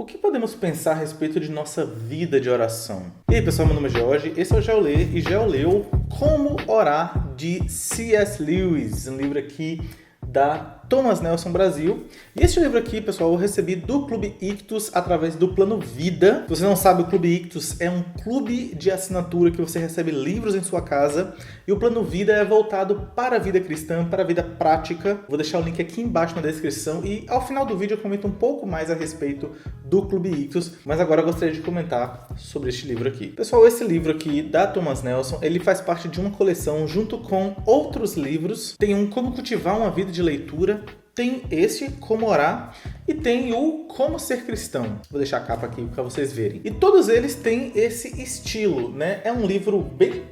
O que podemos pensar a respeito de nossa vida de oração? E aí pessoal, meu nome é Jorge, esse é o Geolê e Geoleu Como Orar de C.S. Lewis, um livro aqui da Thomas Nelson Brasil. E esse livro aqui, pessoal, eu recebi do Clube Ictus através do Plano Vida. Se você não sabe, o Clube Ictus é um clube de assinatura que você recebe livros em sua casa. E o Plano Vida é voltado para a vida cristã, para a vida prática. Vou deixar o link aqui embaixo na descrição e ao final do vídeo eu comento um pouco mais a respeito do Clube Ictus. Mas agora eu gostaria de comentar sobre este livro aqui. Pessoal, esse livro aqui da Thomas Nelson, ele faz parte de uma coleção junto com outros livros. Tem um Como Cultivar uma Vida de Leitura, tem esse Como Orar e tem o Como Ser Cristão. Vou deixar a capa aqui para vocês verem. E todos eles têm esse estilo, né? É um livro bem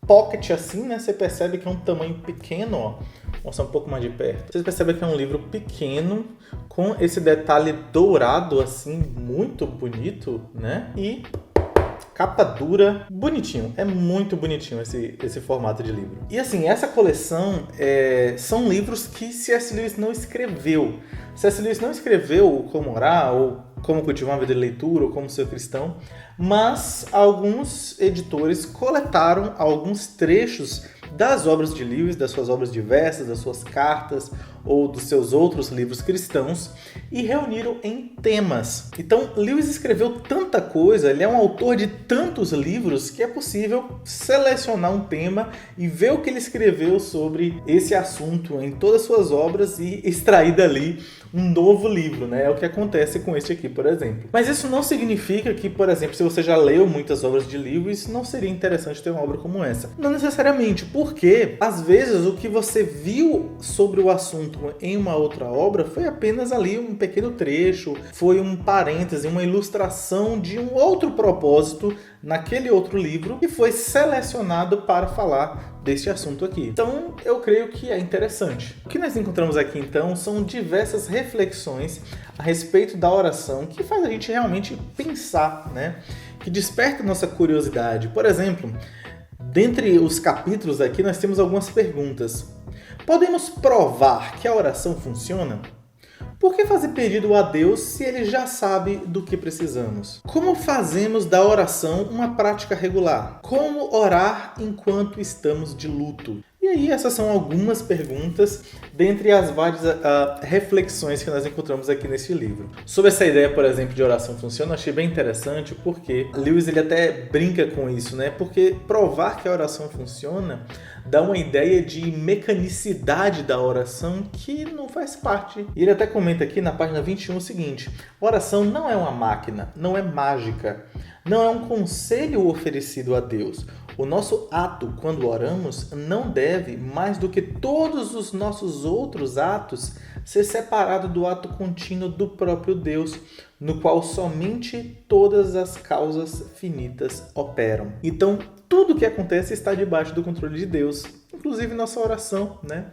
pocket assim, né? Você percebe que é um tamanho pequeno, ó. Vou mostrar um pouco mais de perto. Vocês percebem que é um livro pequeno, com esse detalhe dourado assim, muito bonito, né? E capa dura, bonitinho, é muito bonitinho esse formato de livro. E assim, essa coleção são livros que C.S. Lewis não escreveu. C.S. Lewis não escreveu o Como Orar, ou Como Cultivar uma Vida de Leitura, ou Como Ser Cristão, mas alguns editores coletaram alguns trechos das obras de Lewis, das suas obras diversas, das suas cartas ou dos seus outros livros cristãos e reuniram em temas. Então, Lewis escreveu tanta coisa, ele é um autor de tantos livros que é possível selecionar um tema e ver o que ele escreveu sobre esse assunto em todas as suas obras e extrair dali um novo livro, né? É o que acontece com este aqui, por exemplo. Mas isso não significa que, por exemplo, se você já leu muitas obras de Lewis, não seria interessante ter uma obra como essa. Não necessariamente, porque às vezes o que você viu sobre o assunto em uma outra obra foi apenas ali um pequeno trecho, foi um parêntese, uma ilustração de um outro propósito naquele outro livro que foi selecionado para falar deste assunto aqui. Então, eu creio que é interessante. O que nós encontramos aqui, então, são diversas reflexões a respeito da oração que faz a gente realmente pensar, né? Que desperta nossa curiosidade. Por exemplo, dentre os capítulos aqui, nós temos algumas perguntas. Podemos provar que a oração funciona? Por que fazer pedido a Deus se Ele já sabe do que precisamos? Como fazemos da oração uma prática regular? Como orar enquanto estamos de luto? E aí, essas são algumas perguntas dentre as várias reflexões que nós encontramos aqui nesse livro. Sobre essa ideia, por exemplo, de oração funciona, eu achei bem interessante porque Lewis ele até brinca com isso, né? Porque provar que a oração funciona dá uma ideia de mecanicidade da oração que não faz parte. E ele até comenta aqui na página 21 o seguinte: a oração não é uma máquina, não é mágica, não é um conselho oferecido a Deus. O nosso ato, quando oramos, não deve, mais do que todos os nossos outros atos, ser separado do ato contínuo do próprio Deus, no qual somente todas as causas finitas operam. Então, tudo que acontece está debaixo do controle de Deus, inclusive nossa oração, né?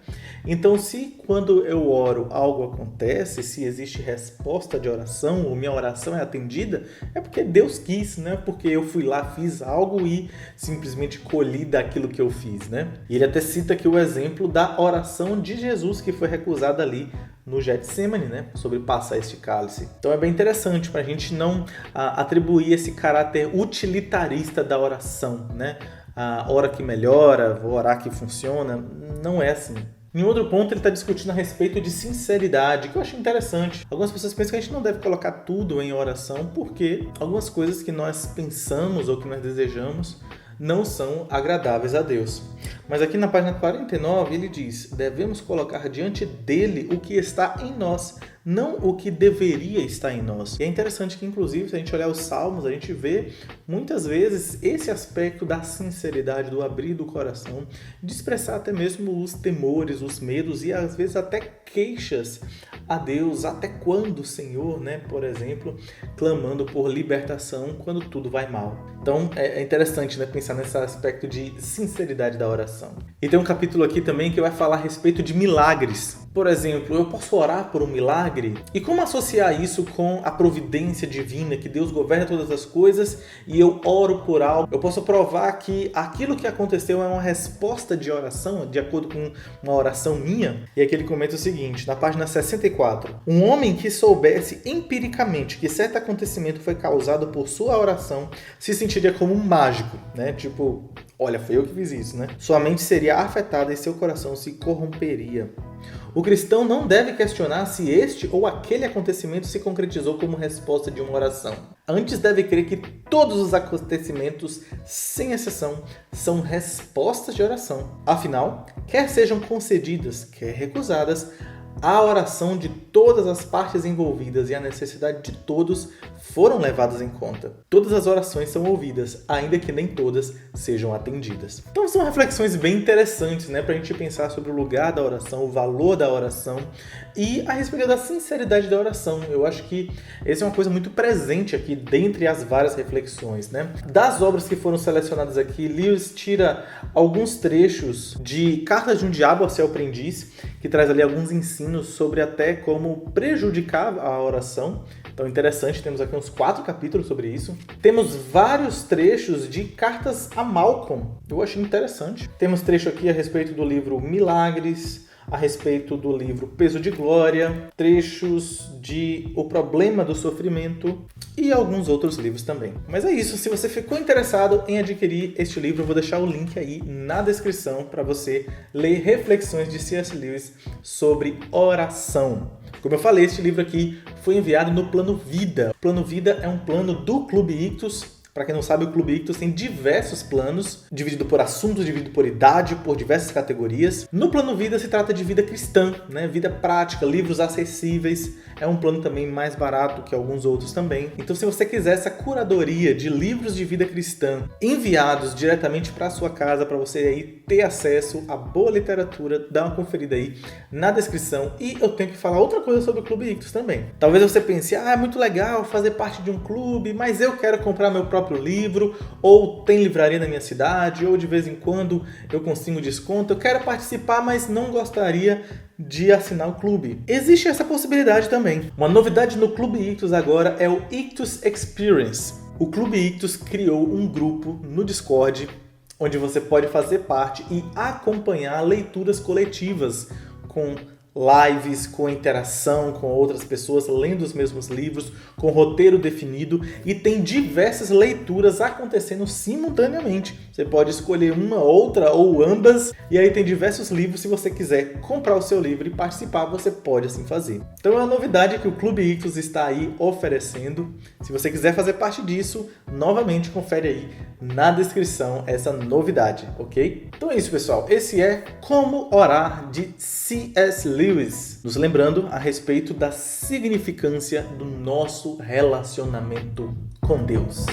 Então, se quando eu oro algo acontece, se existe resposta de oração, ou minha oração é atendida, é porque Deus quis, né? Porque eu fui lá, fiz algo e simplesmente colhi daquilo que eu fiz, né? E ele até cita aqui o exemplo da oração de Jesus que foi recusada ali no Getsemane, né? Sobre passar este cálice. Então é bem interessante para a gente não atribuir esse caráter utilitarista da oração, né? A hora que melhora, vou orar que funciona, não é assim. Em outro ponto, ele está discutindo a respeito de sinceridade, que eu achei interessante. Algumas pessoas pensam que a gente não deve colocar tudo em oração, porque algumas coisas que nós pensamos ou que nós desejamos não são agradáveis a Deus. Mas aqui na página 49 ele diz: devemos colocar diante dele o que está em nós, não o que deveria estar em nós. E é interessante que, inclusive, se a gente olhar os Salmos, a gente vê muitas vezes esse aspecto da sinceridade, do abrir do coração, de expressar até mesmo os temores, os medos e às vezes até queixas a Deus. Até quando, Senhor, né? Por exemplo, clamando por libertação quando tudo vai mal. Então é interessante, né, pensar nesse aspecto de sinceridade da oração. E tem um capítulo aqui também que vai falar a respeito de milagres. Por exemplo, eu posso orar por um milagre? E como associar isso com a providência divina, que Deus governa todas as coisas e eu oro por algo? Eu posso provar que aquilo que aconteceu é uma resposta de oração, de acordo com uma oração minha? E aqui ele comenta o seguinte, na página 64. Um homem que soubesse empiricamente que certo acontecimento foi causado por sua oração se sentiria como um mágico, né? Tipo, olha, foi eu que fiz isso, né? Sua mente seria afetada e seu coração se corromperia. O cristão não deve questionar se este ou aquele acontecimento se concretizou como resposta de uma oração. Antes deve crer que todos os acontecimentos, sem exceção, são respostas de oração. Afinal, quer sejam concedidas, quer recusadas, a oração de todas as partes envolvidas e a necessidade de todos foram levadas em conta. Todas as orações são ouvidas, ainda que nem todas sejam atendidas. Então são reflexões bem interessantes, né, para a gente pensar sobre o lugar da oração, o valor da oração e a respeito da sinceridade da oração. Eu acho que essa é uma coisa muito presente aqui, dentre as várias reflexões, né? Das obras que foram selecionadas aqui, Lewis tira alguns trechos de Cartas de um Diabo ao Seu Aprendiz, que traz ali alguns ensinos sobre até como prejudicar a oração. Então, interessante, temos aqui uns 4 capítulos sobre isso. Temos vários trechos de cartas a Malcolm. Eu achei interessante. Temos trecho aqui a respeito do livro Milagres, a respeito do livro Peso de Glória, trechos de O Problema do Sofrimento e alguns outros livros também. Mas é isso, se você ficou interessado em adquirir este livro, eu vou deixar o link aí na descrição para você ler reflexões de C.S. Lewis sobre oração. Como eu falei, este livro aqui foi enviado no Plano Vida. O Plano Vida é um plano do Clube Ictus. Para quem não sabe, o Clube Ictus tem diversos planos, dividido por assuntos, dividido por idade, por diversas categorias. No Plano Vida se trata de vida cristã, né? Vida prática, livros acessíveis. É um plano também mais barato que alguns outros também. Então, se você quiser essa curadoria de livros de vida cristã enviados diretamente para a sua casa, para você aí ter acesso a boa literatura, dá uma conferida aí na descrição. E eu tenho que falar outra coisa sobre o Clube Ictus também. Talvez você pense, é muito legal fazer parte de um clube, mas eu quero comprar meu próprio livro, ou tem livraria na minha cidade, ou de vez em quando eu consigo desconto. Eu quero participar, mas não gostaria de assinar o clube. Existe essa possibilidade também. Uma novidade no Clube Ictus agora é o Ictus Experience. O Clube Ictus criou um grupo no Discord onde você pode fazer parte e acompanhar leituras coletivas com lives, com interação com outras pessoas lendo os mesmos livros, com roteiro definido, e tem diversas leituras acontecendo simultaneamente. Você pode escolher uma, outra ou ambas, e aí tem diversos livros. Se você quiser comprar o seu livro e participar, você pode assim fazer. Então é uma novidade que o Clube Ictus está aí oferecendo. Se você quiser fazer parte disso, novamente confere aí na descrição essa novidade, ok? Então é isso, pessoal. Esse é Como Orar de C.S. Lewis, nos lembrando a respeito da significância do nosso relacionamento com Deus.